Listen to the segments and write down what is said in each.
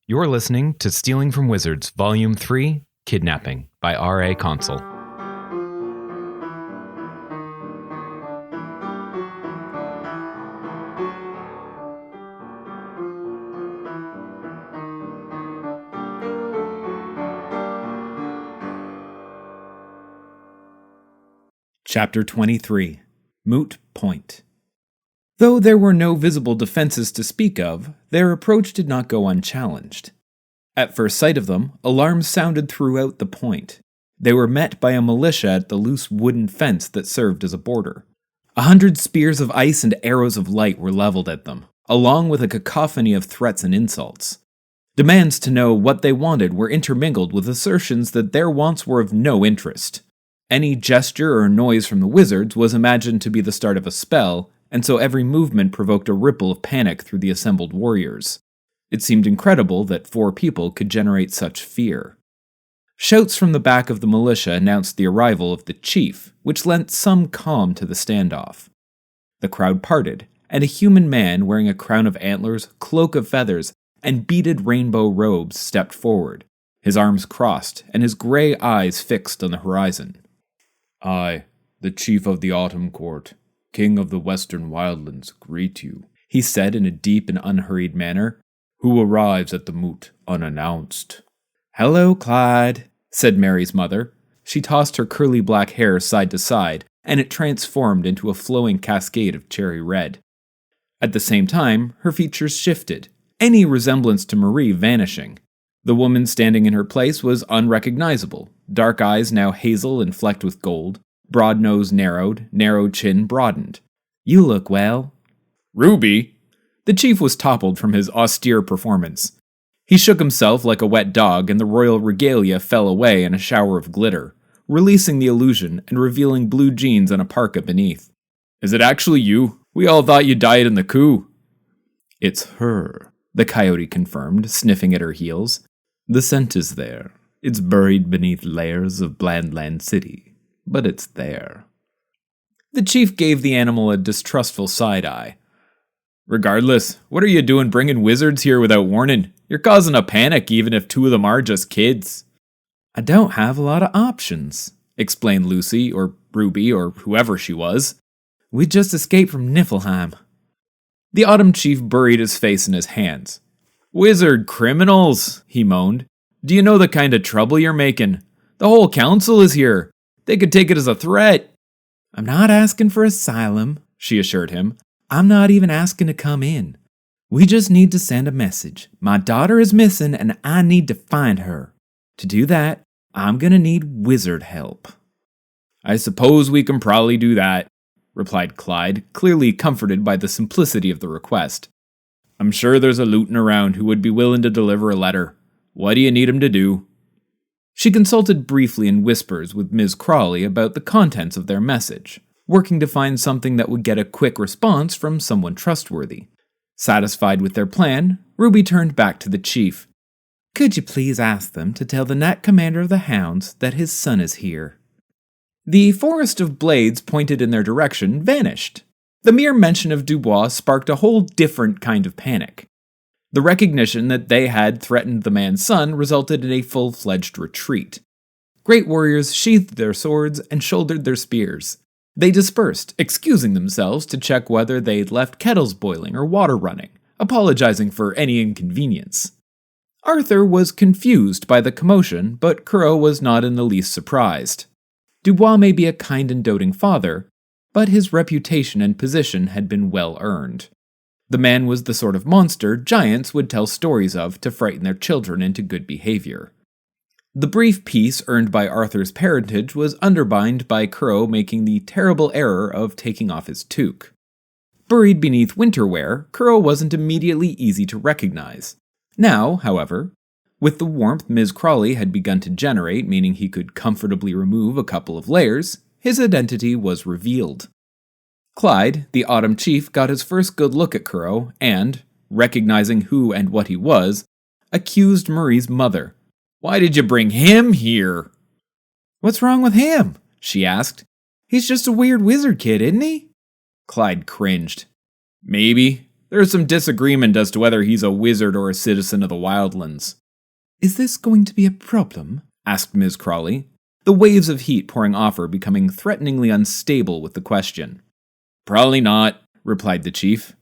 You're listening to Stealing from Wizards, Volume 3, Kidnapping, by R.A. Consul. Chapter 23. Moot Point. Though there were no visible defenses to speak of, their approach did not go unchallenged. At first sight of them, alarms sounded throughout the point. They were met by a militia at the loose wooden fence that served as a border. 100 spears of ice and arrows of light were leveled at them, along with a cacophony of threats and insults. Demands to know what they wanted were intermingled with assertions that their wants were of no interest. Any gesture or noise from the wizards was imagined to be the start of a spell, and so every movement provoked a ripple of panic through the assembled warriors. It seemed incredible that 4 people could generate such fear. Shouts from the back of the militia announced the arrival of the chief, which lent some calm to the standoff. The crowd parted, and a human man wearing a crown of antlers, cloak of feathers, and beaded rainbow robes stepped forward, his arms crossed and his gray eyes fixed on the horizon. "I, the chief of the Autumn Court, King of the Western Wildlands, greet you," he said in a deep and unhurried manner. "Who arrives at the Moot unannounced?" "Hello, Clyde," said Mary's mother. She tossed her curly black hair side to side, and it transformed into a flowing cascade of cherry red. At the same time, her features shifted, any resemblance to Marie vanishing. The woman standing in her place was unrecognizable, dark eyes now hazel and flecked with gold, broad nose narrowed, narrow chin broadened. "You look well." "Ruby!" The chief was toppled from his austere performance. He shook himself like a wet dog, and the royal regalia fell away in a shower of glitter, releasing the illusion and revealing blue jeans and a parka beneath. "Is it actually you? We all thought you died in the coup." "It's her," the coyote confirmed, sniffing at her heels. "The scent is there. It's buried beneath layers of Blandland City, but it's there." The chief gave the animal a distrustful side-eye. "Regardless, what are you doing bringing wizards here without warning? You're causing a panic even if 2 of them are just kids." "I don't have a lot of options," explained Lucy, or Ruby, or whoever she was. "We just escaped from Niflheim." The Autumn Chief buried his face in his hands. "Wizard criminals," he moaned. "Do you know the kind of trouble you're making? The whole council is here. They could take it as a threat." "I'm not asking for asylum," she assured him. "I'm not even asking to come in. We just need to send a message. My daughter is missing and I need to find her. To do that, I'm gonna need wizard help." "I suppose we can probably do that," replied Clyde, clearly comforted by the simplicity of the request. "I'm sure there's a Luton around who would be willing to deliver a letter. What do you need him to do?" She consulted briefly in whispers with Ms. Crawley about the contents of their message, working to find something that would get a quick response from someone trustworthy. Satisfied with their plan, Ruby turned back to the chief. "Could you please ask them to tell the Knight Commander of the Hounds that his son is here?" The forest of blades pointed in their direction vanished. The mere mention of Dubois sparked a whole different kind of panic. The recognition that they had threatened the man's son resulted in a full-fledged retreat. Great warriors sheathed their swords and shouldered their spears. They dispersed, excusing themselves to check whether they'd left kettles boiling or water running, apologizing for any inconvenience. Arthur was confused by the commotion, but Crow was not in the least surprised. Dubois may be a kind and doting father, but his reputation and position had been well earned. The man was the sort of monster giants would tell stories of to frighten their children into good behavior. The brief peace earned by Arthur's parentage was undermined by Crow making the terrible error of taking off his toque. Buried beneath winter wear, Crow wasn't immediately easy to recognize. Now, however, with the warmth Ms. Crawley had begun to generate, meaning he could comfortably remove a couple of layers, his identity was revealed. Clyde, the Autumn Chief, got his first good look at Crow and, recognizing who and what he was, accused Marie's mother. "Why did you bring him here?" "What's wrong with him?" she asked. "He's just a weird wizard kid, isn't he?" Clyde cringed. "Maybe. There's some disagreement as to whether he's a wizard or a citizen of the Wildlands. Is this going to be a problem? Asked Ms. Crawley, the waves of heat pouring off her becoming threateningly unstable with the question. Probably not, replied the chief.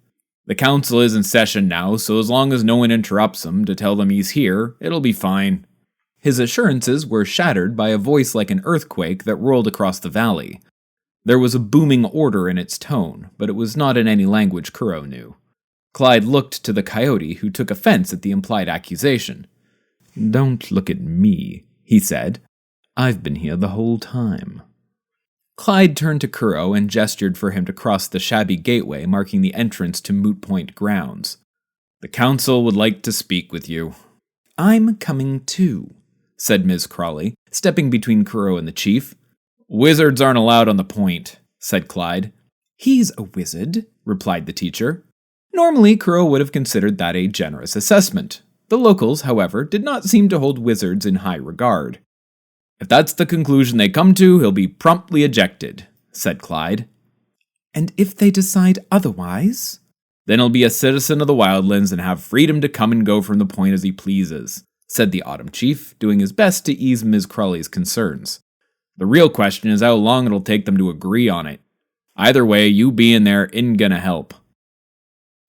The council is in session now, so as long as no one interrupts him to tell them he's here, it'll be fine. His assurances were shattered by a voice like an earthquake that rolled across the valley. There was a booming order in its tone, but it was not in any language Kuro knew. Clyde looked to the coyote, who took offense at the implied accusation. "Don't look at me," he said. "I've been here the whole time." Clyde turned to Kuro and gestured for him to cross the shabby gateway marking the entrance to Moot Point grounds. "The council would like to speak with you." "I'm coming too," said Ms. Crawley, stepping between Kuro and the chief. "Wizards aren't allowed on the point," said Clyde. "He's a wizard," replied the teacher. Normally, Kuro would have considered that a generous assessment. The locals, however, did not seem to hold wizards in high regard. "If that's the conclusion they come to, he'll be promptly ejected," said Clyde. "And if they decide otherwise?" "Then he'll be a citizen of the Wildlands and have freedom to come and go from the point as he pleases," said the Autumn Chief, doing his best to ease Ms. Crawley's concerns. "The real question is how long it'll take them to agree on it. Either way, you being there isn't gonna help."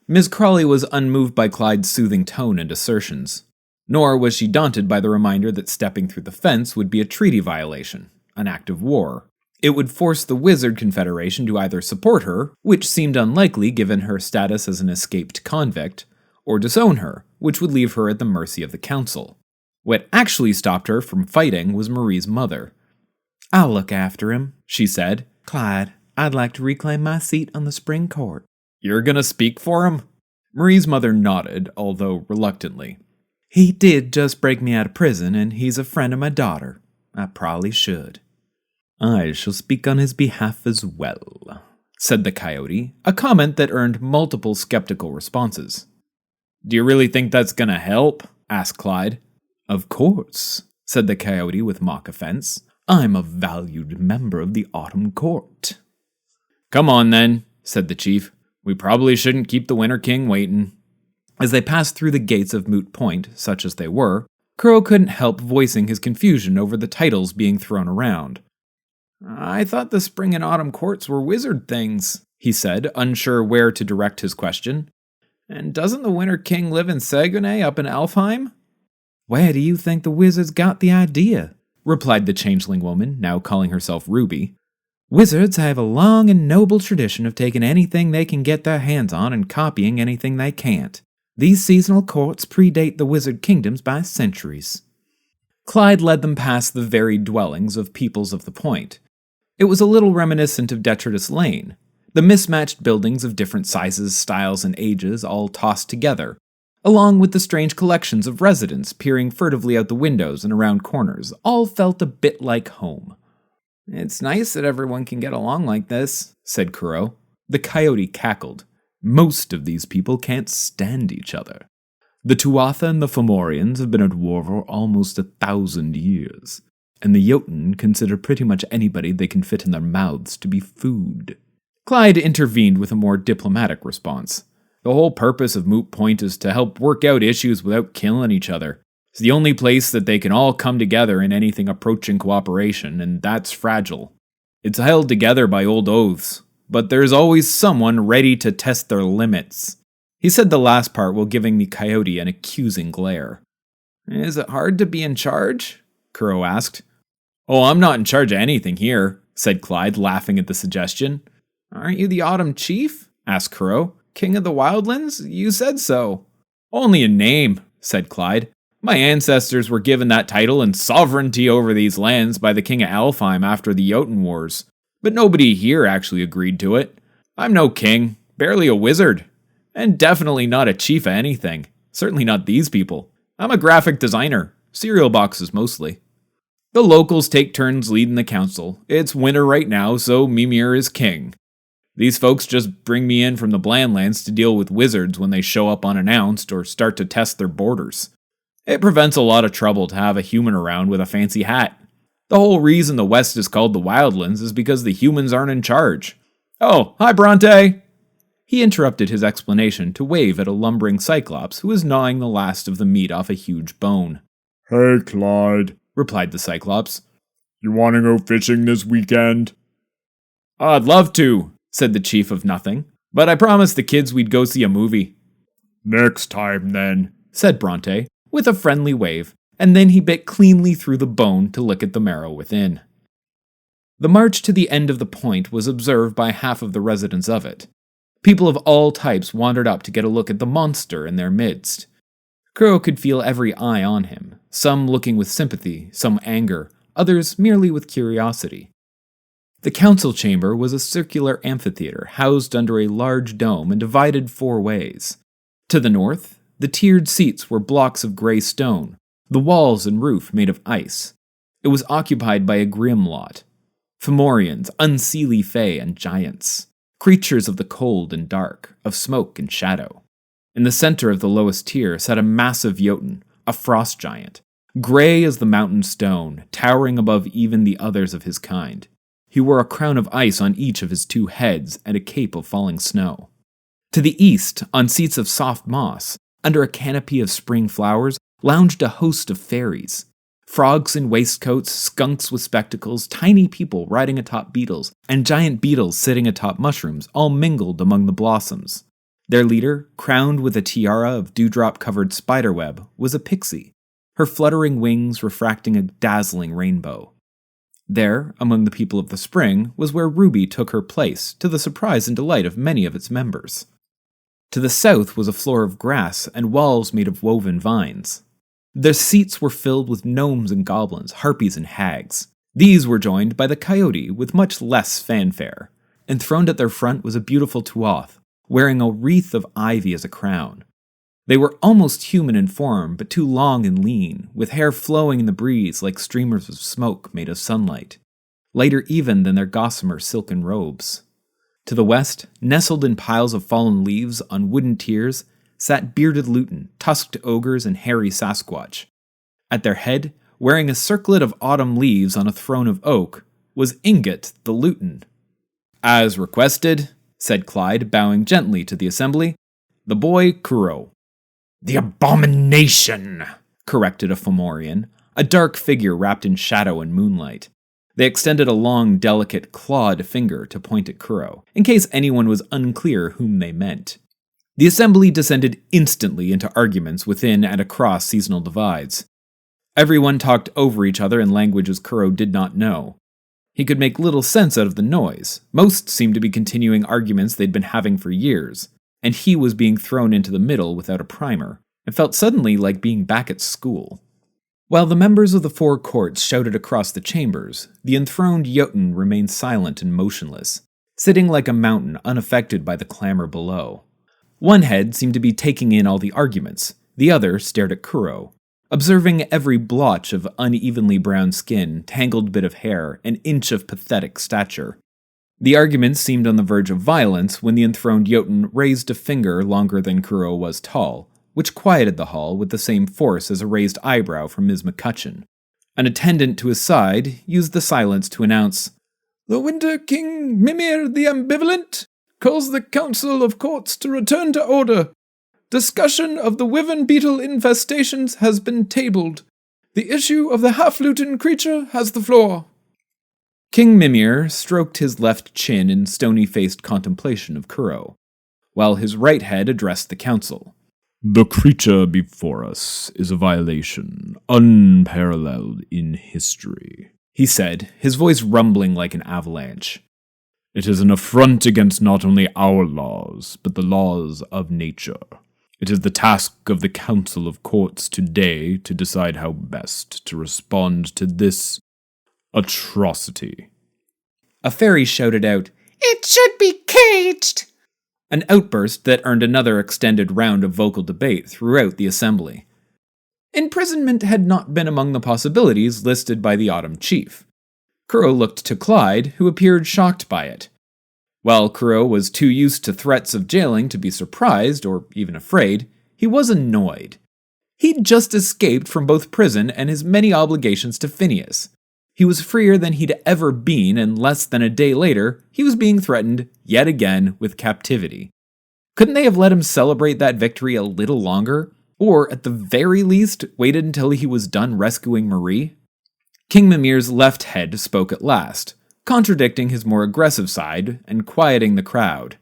Ms. Crawley was unmoved by Clyde's soothing tone and assertions. Nor was she daunted by the reminder that stepping through the fence would be a treaty violation, an act of war. It would force the Wizard Confederation to either support her, which seemed unlikely given her status as an escaped convict, or disown her, which would leave her at the mercy of the council. What actually stopped her from fighting was Marie's mother. "I'll look after him," she said. "Clyde, I'd like to reclaim my seat on the spring court." "You're gonna speak for him?" Marie's mother nodded, although reluctantly. "He did just break me out of prison, and he's a friend of my daughter. I probably should." "I shall speak on his behalf as well," said the coyote, a comment that earned multiple skeptical responses. "Do you really think that's gonna help?" asked Clyde. "Of course," said the coyote with mock offense. "I'm a valued member of the Autumn Court." "Come on then," said the chief. "We probably shouldn't keep the Winter King waiting." As they passed through the gates of Moot Point, such as they were, Kuro couldn't help voicing his confusion over the titles being thrown around. "I thought the spring and autumn courts were wizard things," he said, unsure where to direct his question. "And doesn't the Winter King live in Saguenay up in Alfheim?" "Where do you think the wizards got the idea?" replied the changeling woman, now calling herself Ruby. "Wizards have a long and noble tradition of taking anything they can get their hands on and copying anything they can't. These seasonal courts predate the wizard kingdoms by centuries." Clyde led them past the varied dwellings of peoples of the point. It was a little reminiscent of Detritus Lane, the mismatched buildings of different sizes, styles, and ages all tossed together, along with the strange collections of residents peering furtively out the windows and around corners, all felt a bit like home. "It's nice that everyone can get along like this," said Kuro. The coyote cackled. "Most of these people can't stand each other. The Tuatha and the Fomorians have been at war for almost 1,000 years, and the Jotun consider pretty much anybody they can fit in their mouths to be food." Clyde intervened with a more diplomatic response. "The whole purpose of Moot Point is to help work out issues without killing each other. It's the only place that they can all come together in anything approaching cooperation, and that's fragile. It's held together by old oaths, but there's always someone ready to test their limits." He said the last part while giving the coyote an accusing glare. "Is it hard to be in charge?" Kuro asked. "Oh, I'm not in charge of anything here," said Clyde, laughing at the suggestion. "Aren't you the Autumn Chief?" asked Kuro. "King of the Wildlands? You said so." "Only in name," said Clyde. "My ancestors were given that title and sovereignty over these lands by the King of Alfheim after the Jotun Wars. But nobody here actually agreed to it. I'm no king, barely a wizard, and definitely not a chief of anything. Certainly not these people. I'm a graphic designer, cereal boxes mostly. The locals take turns leading the council. It's winter right now, so Mimir is king. These folks just bring me in from the Blandlands to deal with wizards when they show up unannounced or start to test their borders. It prevents a lot of trouble to have a human around with a fancy hat. The whole reason the West is called the Wildlands is because the humans aren't in charge. Oh, hi Bronte!" He interrupted his explanation to wave at a lumbering Cyclops who was gnawing the last of the meat off a huge bone. "Hey, Clyde," replied the Cyclops. "you want to go fishing this weekend?" "I'd love to," said the Chief of Nothing, "but I promised the kids we'd go see a movie." "Next time, then," said Bronte, with a friendly wave, and then he bit cleanly through the bone to lick at the marrow within. The march to the end of the point was observed by half of the residents of it. People of all types wandered up to get a look at the monster in their midst. Kuro could feel every eye on him, some looking with sympathy, some anger, others merely with curiosity. The council chamber was a circular amphitheater housed under a large dome and divided 4 ways. To the north, the tiered seats were blocks of gray stone, the walls and roof made of ice. It was occupied by a grim lot. Fomorians, unseelie fae, and giants. Creatures of the cold and dark, of smoke and shadow. In the center of the lowest tier sat a massive Jotun, a frost giant, gray as the mountain stone, towering above even the others of his kind. He wore a crown of ice on each of his 2 heads and a cape of falling snow. To the east, on seats of soft moss, under a canopy of spring flowers, lounged a host of fairies. Frogs in waistcoats, skunks with spectacles, tiny people riding atop beetles, and giant beetles sitting atop mushrooms, all mingled among the blossoms. Their leader, crowned with a tiara of dewdrop-covered spiderweb, was a pixie, her fluttering wings refracting a dazzling rainbow. There, among the people of the spring, was where Ruby took her place, to the surprise and delight of many of its members. To the south was a floor of grass and walls made of woven vines. Their seats were filled with gnomes and goblins, harpies and hags. These were joined by the coyote with much less fanfare. Enthroned at their front was a beautiful Tuath, wearing a wreath of ivy as a crown. They were almost human in form, but too long and lean, with hair flowing in the breeze like streamers of smoke made of sunlight, lighter even than their gossamer silken robes. To the west, nestled in piles of fallen leaves on wooden tiers, sat bearded Luton, tusked ogres, and hairy Sasquatch. At their head, wearing a circlet of autumn leaves on a throne of oak, was Ingot the Luton. "As requested," said Clyde, bowing gently to the assembly, "the boy Kuro." "The abomination," corrected a Fomorian, a dark figure wrapped in shadow and moonlight. They extended a long, delicate, clawed finger to point at Kuro, in case anyone was unclear whom they meant. The assembly descended instantly into arguments within and across seasonal divides. Everyone talked over each other in languages Kuro did not know. He could make little sense out of the noise. Most seemed to be continuing arguments they'd been having for years, and he was being thrown into the middle without a primer. It felt suddenly like being back at school. While the members of the 4 courts shouted across the chambers, the enthroned Jotun remained silent and motionless, sitting like a mountain unaffected by the clamor below. One head seemed to be taking in all the arguments, the other stared at Kuro, observing every blotch of unevenly brown skin, tangled bit of hair, an inch of pathetic stature. The arguments seemed on the verge of violence when the enthroned Jotun raised a finger longer than Kuro was tall, which quieted the hall with the same force as a raised eyebrow from Ms. McCutcheon. An attendant to his side used the silence to announce, "The Winter King Mimir the Ambivalent calls the Council of Courts to return to order. Discussion of the wyvern beetle infestations has been tabled. The issue of the half-Luton creature has the floor." King Mimir stroked his left chin in stony-faced contemplation of Kuro, while his right head addressed the council. "The creature before us is a violation unparalleled in history," he said, his voice rumbling like an avalanche. "It is an affront against not only our laws, but the laws of nature. It is the task of the Council of Courts today to decide how best to respond to this atrocity." A fairy shouted out, "It should be caged!" An outburst that earned another extended round of vocal debate throughout the assembly. Imprisonment had not been among the possibilities listed by the Autumn Chief. Kuro looked to Clyde, who appeared shocked by it. While Kuro was too used to threats of jailing to be surprised or even afraid, he was annoyed. He'd just escaped from both prison and his many obligations to Phineas. He was freer than he'd ever been, and less than a day later, he was being threatened, yet again, with captivity. Couldn't they have let him celebrate that victory a little longer? Or, at the very least, waited until he was done rescuing Marie? King Mimir's left head spoke at last, contradicting his more aggressive side and quieting the crowd.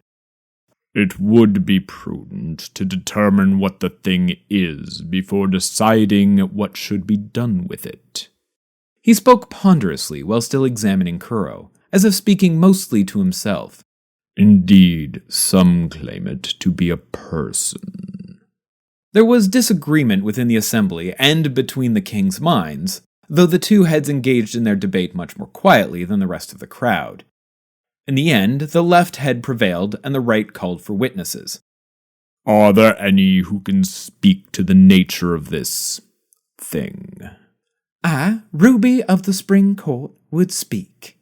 It would be prudent to determine what the thing is before deciding what should be done with it. He spoke ponderously while still examining Kuro, as if speaking mostly to himself. Indeed, some claim it to be a person. There was disagreement within the assembly and between the king's minds, though the two heads engaged in their debate much more quietly than the rest of the crowd. In the end, the left head prevailed and the right called for witnesses. Are there any who can speak to the nature of this thing? I, Ruby of the Spring Court, would speak.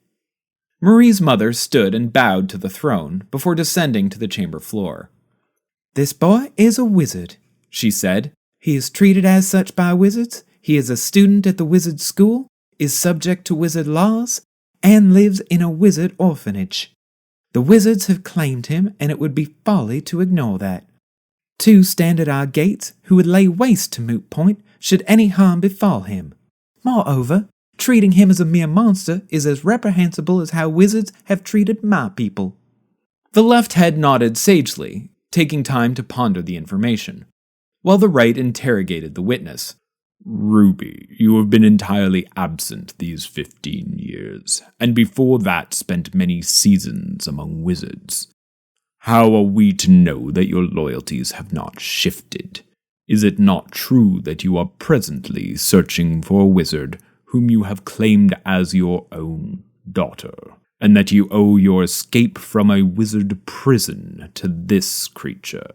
Marie's mother stood and bowed to the throne before descending to the chamber floor. This boy is a wizard, she said. He is treated as such by wizards. He is a student at the wizard school, is subject to wizard laws, and lives in a wizard orphanage. The wizards have claimed him, and it would be folly to ignore that. 2 stand at our gates who would lay waste to Moot Point should any harm befall him. Moreover, treating him as a mere monster is as reprehensible as how wizards have treated my people. The left head nodded sagely, taking time to ponder the information, while the right interrogated the witness. Ruby, you have been entirely absent these 15 years, and before that spent many seasons among wizards. How are we to know that your loyalties have not shifted? Is it not true that you are presently searching for a wizard whom you have claimed as your own daughter, and that you owe your escape from a wizard prison to this creature?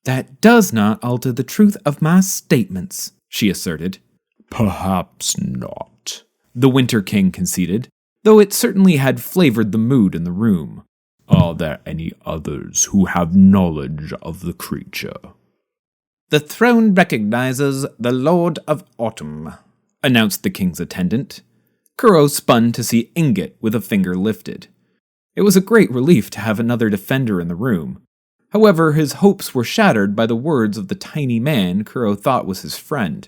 That does not alter the truth of my statements, she asserted. Perhaps not, the Winter King conceded, though it certainly had flavored the mood in the room. Are there any others who have knowledge of the creature? The throne recognizes the Lord of Autumn, announced the king's attendant. Kuro spun to see Ingot with a finger lifted. It was a great relief to have another defender in the room. However, his hopes were shattered by the words of the tiny man Kuro thought was his friend.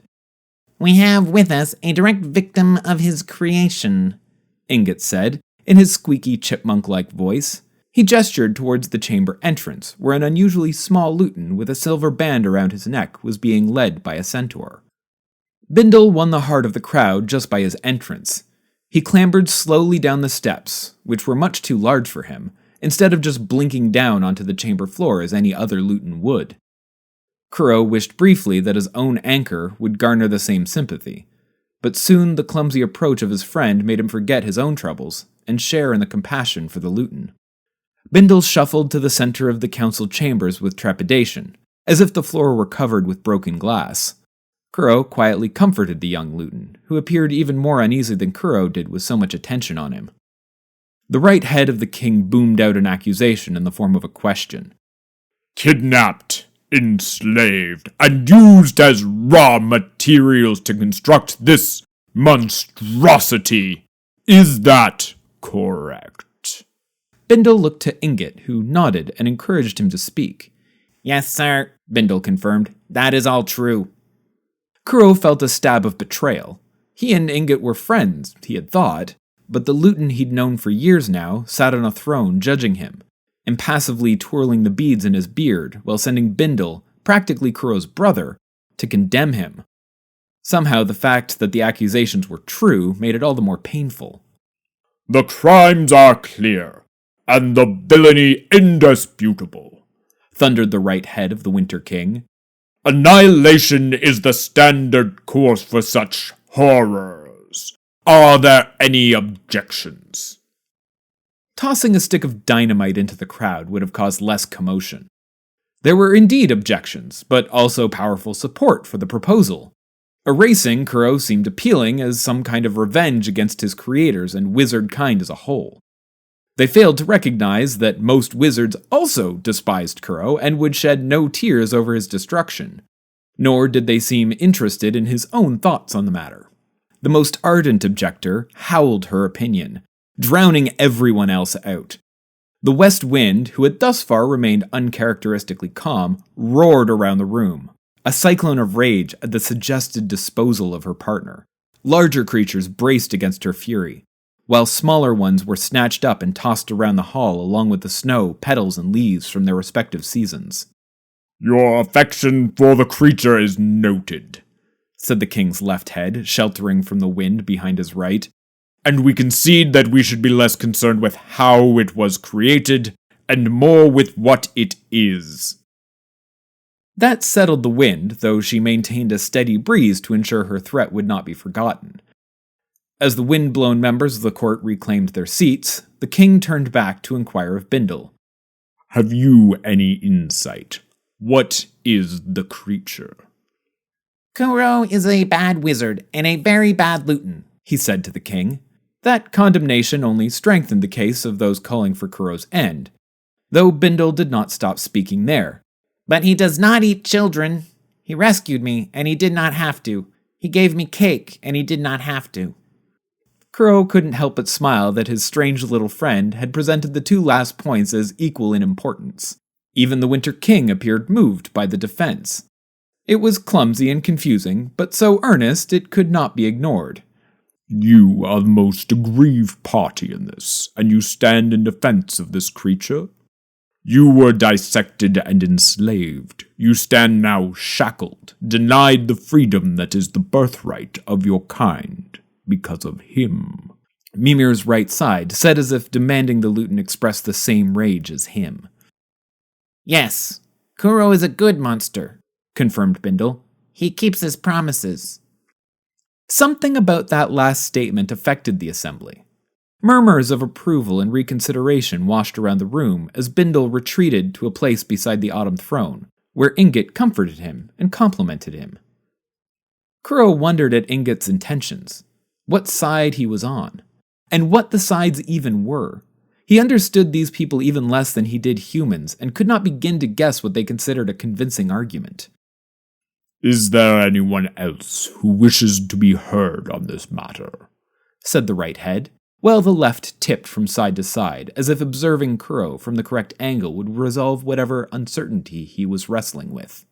We have with us a direct victim of his creation, Ingot said, in his squeaky chipmunk-like voice. He gestured towards the chamber entrance, where an unusually small Luton with a silver band around his neck was being led by a centaur. Bindle won the heart of the crowd just by his entrance. He clambered slowly down the steps, which were much too large for him, instead of just blinking down onto the chamber floor as any other Luton would. Kuro wished briefly that his own anchor would garner the same sympathy, but soon the clumsy approach of his friend made him forget his own troubles and share in the compassion for the Luton. Bindle shuffled to the center of the council chambers with trepidation, as if the floor were covered with broken glass. Kuro quietly comforted the young Luton, who appeared even more uneasy than Kuro did with so much attention on him. The right head of the king boomed out an accusation in the form of a question. Kidnapped, enslaved, and used as raw materials to construct this monstrosity. Is that correct? Bindle looked to Ingot, who nodded and encouraged him to speak. Yes, sir, Bindle confirmed. That is all true. Kuro felt a stab of betrayal. He and Ingot were friends, he had thought, but the Luton he'd known for years now sat on a throne judging him, impassively twirling the beads in his beard while sending Bindle, practically Kuro's brother, to condemn him. Somehow the fact that the accusations were true made it all the more painful. The crimes are clear, and the villainy indisputable, thundered the right head of the Winter King. Annihilation is the standard course for such horrors. Are there any objections? Tossing a stick of dynamite into the crowd would have caused less commotion. There were indeed objections, but also powerful support for the proposal. Erasing Kuro seemed appealing as some kind of revenge against his creators and wizard kind as a whole. They failed to recognize that most wizards also despised Kuro and would shed no tears over his destruction, nor did they seem interested in his own thoughts on the matter. The most ardent objector howled her opinion, drowning everyone else out. The west wind, who had thus far remained uncharacteristically calm, roared around the room, a cyclone of rage at the suggested disposal of her partner. Larger creatures braced against her fury, while smaller ones were snatched up and tossed around the hall along with the snow, petals, and leaves from their respective seasons. "Your affection for the creature is noted," said the king's left head, sheltering from the wind behind his right. "And we concede that we should be less concerned with how it was created and more with what it is." That settled the wind, though she maintained a steady breeze to ensure her threat would not be forgotten. As the wind-blown members of the court reclaimed their seats, the king turned back to inquire of Bindle. "Have you any insight? What is the creature?" Kuro is a bad wizard and a very bad Luton, he said to the king. That condemnation only strengthened the case of those calling for Kuro's end, though Bindle did not stop speaking there. But he does not eat children. He rescued me, and he did not have to. He gave me cake, and he did not have to. Kuro couldn't help but smile that his strange little friend had presented the two last points as equal in importance. Even the Winter King appeared moved by the defense. It was clumsy and confusing, but so earnest it could not be ignored. "You are the most aggrieved party in this, and you stand in defense of this creature? You were dissected and enslaved. You stand now shackled, denied the freedom that is the birthright of your kind, because of him." Mimir's right side said as if demanding the Luton express the same rage as him. "Yes, Kuro is a good monster," confirmed Bindle. "He keeps his promises." Something about that last statement affected the assembly. Murmurs of approval and reconsideration washed around the room as Bindle retreated to a place beside the autumn throne, where Ingot comforted him and complimented him. Kuro wondered at Ingot's intentions, what side he was on, and what the sides even were. He understood these people even less than he did humans, and could not begin to guess what they considered a convincing argument. "Is there anyone else who wishes to be heard on this matter?" said the right head, while the left tipped from side to side, as if observing Kuro from the correct angle would resolve whatever uncertainty he was wrestling with.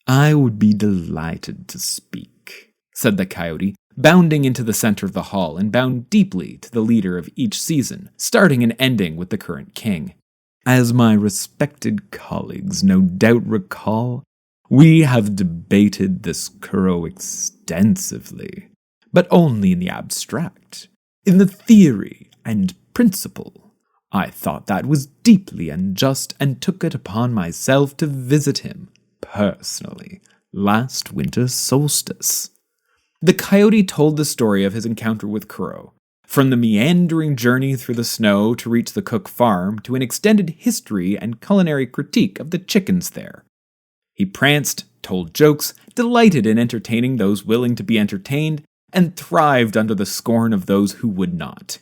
"I would be delighted to speak," said the coyote, bounding into the center of the hall and bound deeply to the leader of each season, starting and ending with the current king. "As my respected colleagues no doubt recall, we have debated this Kuro extensively, but only in the abstract. In the theory and principle, I thought that was deeply unjust and took it upon myself to visit him, personally, last winter solstice." The coyote told the story of his encounter with Kuro, from the meandering journey through the snow to reach the Cook farm to an extended history and culinary critique of the chickens there. He pranced, told jokes, delighted in entertaining those willing to be entertained, and thrived under the scorn of those who would not.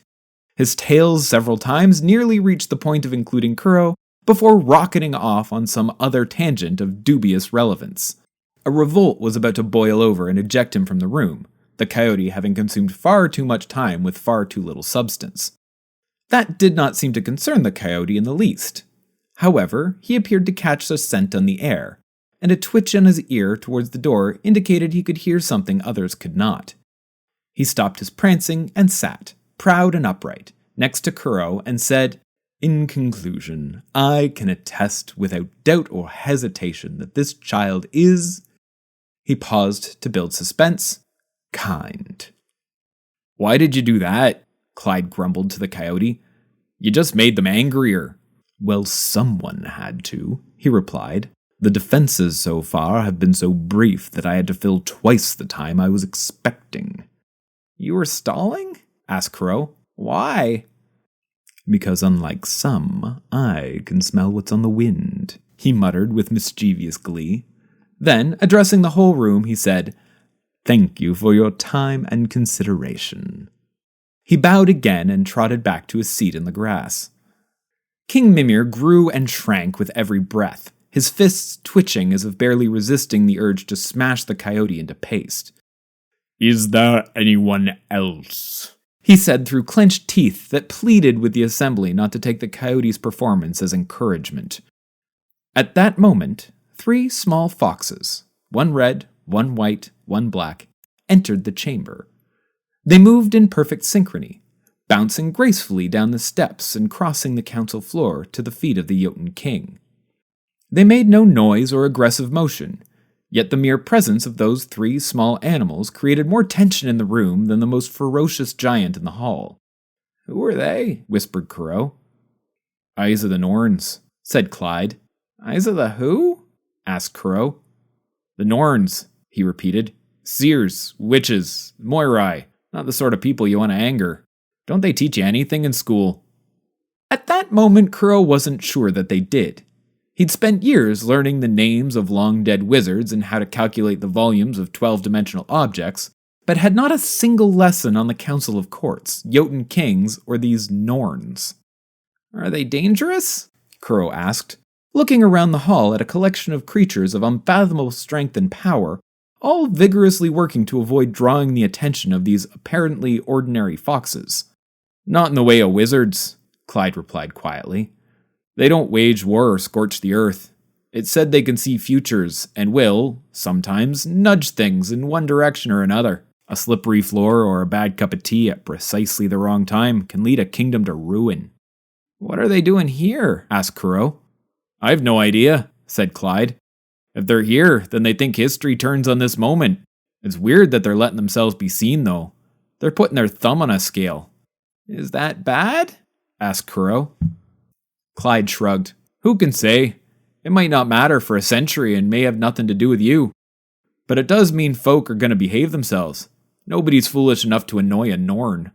His tales several times nearly reached the point of including Kuro before rocketing off on some other tangent of dubious relevance. A revolt was about to boil over and eject him from the room, the coyote having consumed far too much time with far too little substance. That did not seem to concern the coyote in the least. However, he appeared to catch a scent on the air, and a twitch on his ear towards the door indicated he could hear something others could not. He stopped his prancing and sat, proud and upright, next to Kuro and said, "In conclusion, I can attest without doubt or hesitation that this child is..." He paused to build suspense. "Kind." "Why did you do that?" Clyde grumbled to the coyote. "You just made them angrier." "Well, someone had to," he replied. "The defenses so far have been so brief that I had to fill twice the time I was expecting." "You were stalling?" asked Kuro. "Why?" "Because unlike some, I can smell what's on the wind," he muttered with mischievous glee. Then, addressing the whole room, he said, "Thank you for your time and consideration." He bowed again and trotted back to his seat in the grass. King Mimir grew and shrank with every breath, his fists twitching as if barely resisting the urge to smash the coyote into paste. "Is there anyone else?" he said through clenched teeth that pleaded with the assembly not to take the coyote's performance as encouragement. At that moment, 3 small foxes, one red, one white, one black, entered the chamber. They moved in perfect synchrony, bouncing gracefully down the steps and crossing the council floor to the feet of the Jotun king. They made no noise or aggressive motion, yet the mere presence of those 3 small animals created more tension in the room than the most ferocious giant in the hall. "Who are they?" whispered Crow. "Eyes of the Norns," said Clyde. "Eyes of the who?" asked Crow. "The Norns," he repeated. "Seers, witches, Moirai, not the sort of people you want to anger. Don't they teach you anything in school?" At that moment, Crow wasn't sure that they did. He'd spent years learning the names of long-dead wizards and how to calculate the volumes of 12-dimensional objects, but had not a single lesson on the Council of Courts, Jotun Kings, or these Norns. "Are they dangerous?" Crow asked, looking around the hall at a collection of creatures of unfathomable strength and power, all vigorously working to avoid drawing the attention of these apparently ordinary foxes. "Not in the way of wizards," Clyde replied quietly. "They don't wage war or scorch the earth. It's said they can see futures and will, sometimes, nudge things in one direction or another. A slippery floor or a bad cup of tea at precisely the wrong time can lead a kingdom to ruin." "What are they doing here?" asked Crow. "I've no idea," said Clyde. "If they're here, then they think history turns on this moment. It's weird that they're letting themselves be seen, though. They're putting their thumb on a scale." "Is that bad?" asked Crow. Clyde shrugged. "Who can say? It might not matter for a century and may have nothing to do with you. But it does mean folk are going to behave themselves. Nobody's foolish enough to annoy a Norn."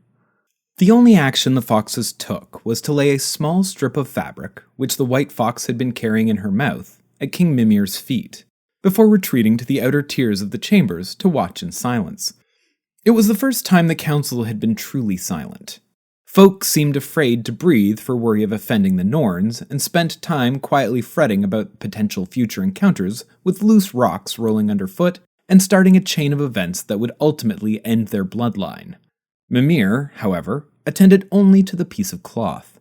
The only action the foxes took was to lay a small strip of fabric, which the white fox had been carrying in her mouth, at King Mimir's feet, before retreating to the outer tiers of the chambers to watch in silence. It was the first time the council had been truly silent. Folk seemed afraid to breathe for worry of offending the Norns, and spent time quietly fretting about potential future encounters with loose rocks rolling underfoot and starting a chain of events that would ultimately end their bloodline. Mimir, however, attended only to the piece of cloth.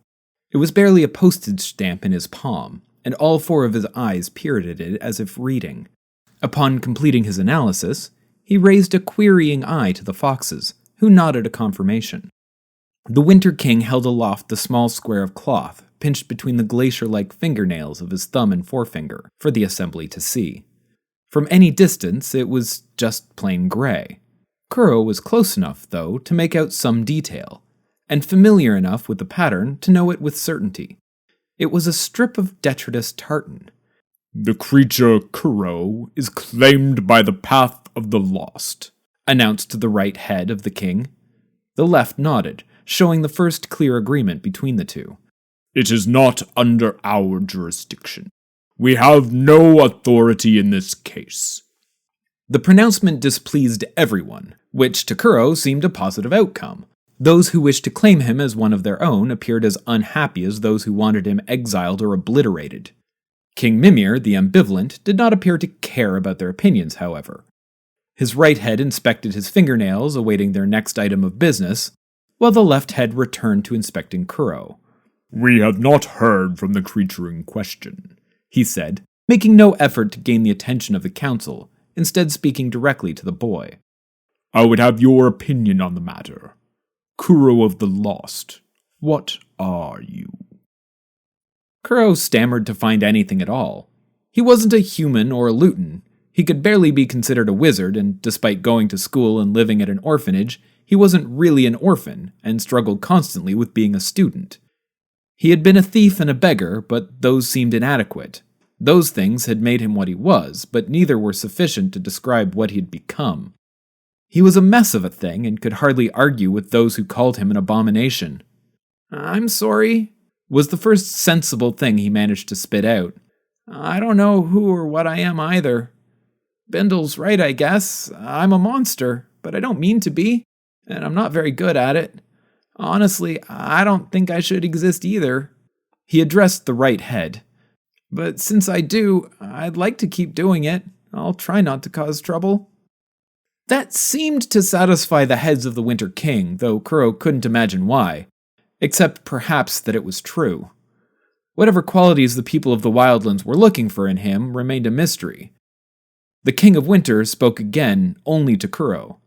It was barely a postage stamp in his palm, and all 4 of his eyes peered at it as if reading. Upon completing his analysis, he raised a querying eye to the foxes, who nodded a confirmation. The Winter King held aloft the small square of cloth, pinched between the glacier-like fingernails of his thumb and forefinger, for the assembly to see. From any distance, it was just plain gray. Kuro was close enough, though, to make out some detail, and familiar enough with the pattern to know it with certainty. It was a strip of detritus tartan. "The creature Kuro is claimed by the path of the lost," announced the right head of the king. The left nodded, showing the first clear agreement between the two. "It is not under our jurisdiction. We have no authority in this case." The pronouncement displeased everyone, which to Kuro seemed a positive outcome. Those who wished to claim him as one of their own appeared as unhappy as those who wanted him exiled or obliterated. King Mimir, the ambivalent, did not appear to care about their opinions, however. His right head inspected his fingernails, awaiting their next item of business, while the left head returned to inspecting Kuro. "We have not heard from the creature in question," he said, making no effort to gain the attention of the council, instead speaking directly to the boy. "I would have your opinion on the matter. Kuro of the Lost, what are you?" Kuro stammered to find anything at all. He wasn't a human or a Luton. He could barely be considered a wizard, and despite going to school and living at an orphanage, he wasn't really an orphan, and struggled constantly with being a student. He had been a thief and a beggar, but those seemed inadequate. Those things had made him what he was, but neither were sufficient to describe what he had become. He was a mess of a thing, and could hardly argue with those who called him an abomination. "I'm sorry," was the first sensible thing he managed to spit out. "I don't know who or what I am either. Bindle's right, I guess. I'm a monster, but I don't mean to be, and I'm not very good at it. Honestly, I don't think I should exist either." He addressed the right head. "But since I do, I'd like to keep doing it. I'll try not to cause trouble." That seemed to satisfy the heads of the Winter King, though Kuro couldn't imagine why, except perhaps that it was true. Whatever qualities the people of the Wildlands were looking for in him remained a mystery. The King of Winter spoke again, only to Kuro.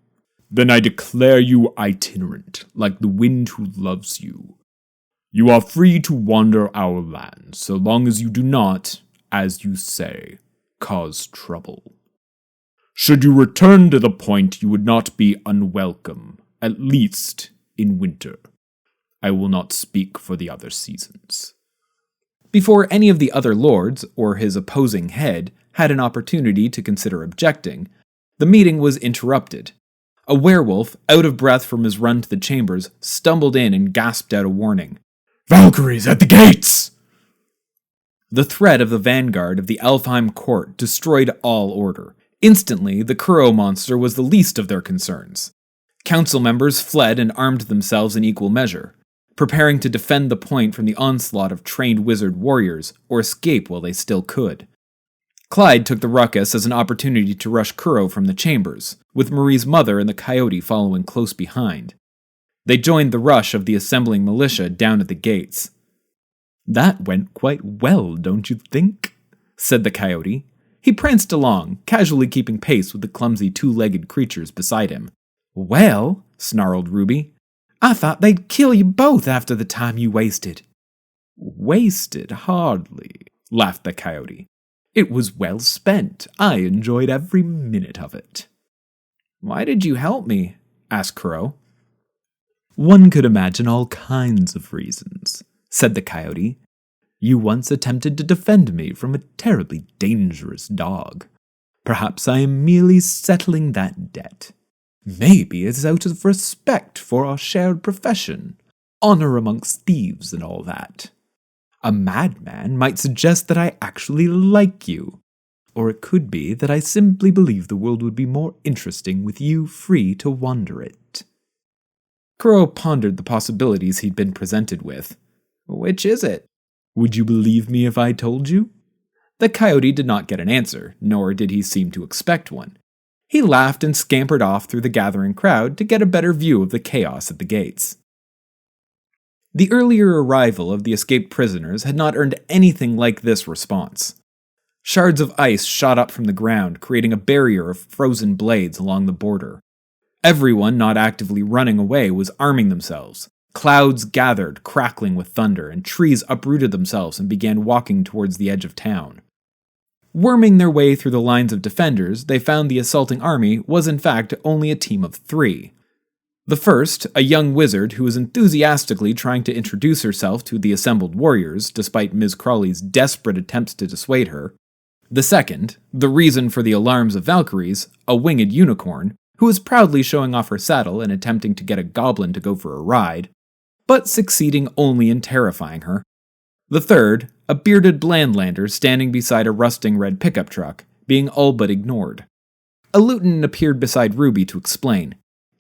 Then I declare you itinerant, like the wind who loves you. You are free to wander our lands, so long as you do not, as you say, cause trouble. Should you return to the point, you would not be unwelcome, at least in winter. I will not speak for the other seasons. Before any of the other lords, or his opposing head, had an opportunity to consider objecting, the meeting was interrupted. A werewolf, out of breath from his run to the chambers, stumbled in and gasped out a warning. Valkyries at the gates! The threat of the vanguard of the Elfheim court destroyed all order. Instantly, the Kuro monster was the least of their concerns. Council members fled and armed themselves in equal measure, preparing to defend the point from the onslaught of trained wizard warriors, or escape while they still could. Clyde took the ruckus as an opportunity to rush Kuro from the chambers, with Marie's mother and the coyote following close behind. They joined the rush of the assembling militia down at the gates. That went quite well, don't you think? Said the coyote. He pranced along, casually keeping pace with the clumsy two-legged creatures beside him. Well, snarled Ruby, I thought they'd kill you both after the time you wasted. Wasted? Hardly, laughed the coyote. It was well spent. I enjoyed every minute of it. Why did you help me? Asked Kuro. One could imagine all kinds of reasons, said the coyote. You once attempted to defend me from a terribly dangerous dog. Perhaps I am merely settling that debt. Maybe it's out of respect for our shared profession, honor amongst thieves and all that. A madman might suggest that I actually like you, or it could be that I simply believe the world would be more interesting with you free to wander it. Kuro pondered the possibilities he'd been presented with. Which is it? Would you believe me if I told you? The coyote did not get an answer, nor did he seem to expect one. He laughed and scampered off through the gathering crowd to get a better view of the chaos at the gates. The earlier arrival of the escaped prisoners had not earned anything like this response. Shards of ice shot up from the ground, creating a barrier of frozen blades along the border. Everyone not actively running away was arming themselves. Clouds gathered, crackling with thunder, and trees uprooted themselves and began walking towards the edge of town. Worming their way through the lines of defenders, they found the assaulting army was in fact only a team of 3. The first, a young wizard who was enthusiastically trying to introduce herself to the assembled warriors, despite Ms. Crawley's desperate attempts to dissuade her. The second, the reason for the alarms of Valkyries, a winged unicorn, who was proudly showing off her saddle and attempting to get a goblin to go for a ride, but succeeding only in terrifying her. The third, a bearded Blandlander standing beside a rusting red pickup truck, being all but ignored. A lieutenant appeared beside Ruby to explain.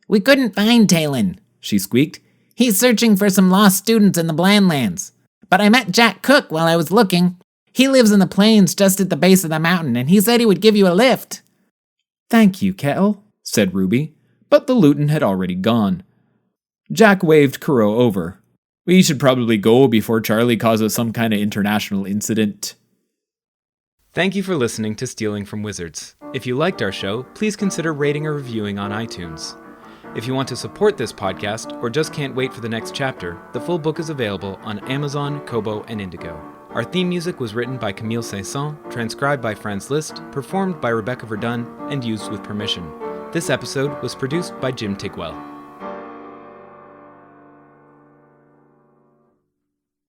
We couldn't find Talon, she squeaked. He's searching for some lost students in the Blandlands. But I met Jack Cook while I was looking. He lives in the plains just at the base of the mountain, and he said he would give you a lift. Thank you, Kettle, said Ruby, but the lieutenant had already gone. Jack waved Kuro over. We should probably go before Charlie causes some kind of international incident. Thank you for listening to Stealing from Wizards. If you liked our show, please consider rating or reviewing on iTunes. If you want to support this podcast or just can't wait for the next chapter, the full book is available on Amazon, Kobo, and Indigo. Our theme music was written by Camille Saint-Saëns, transcribed by Franz Liszt, performed by Rebecca Verdun, and used with permission. This episode was produced by Jim Tigwell.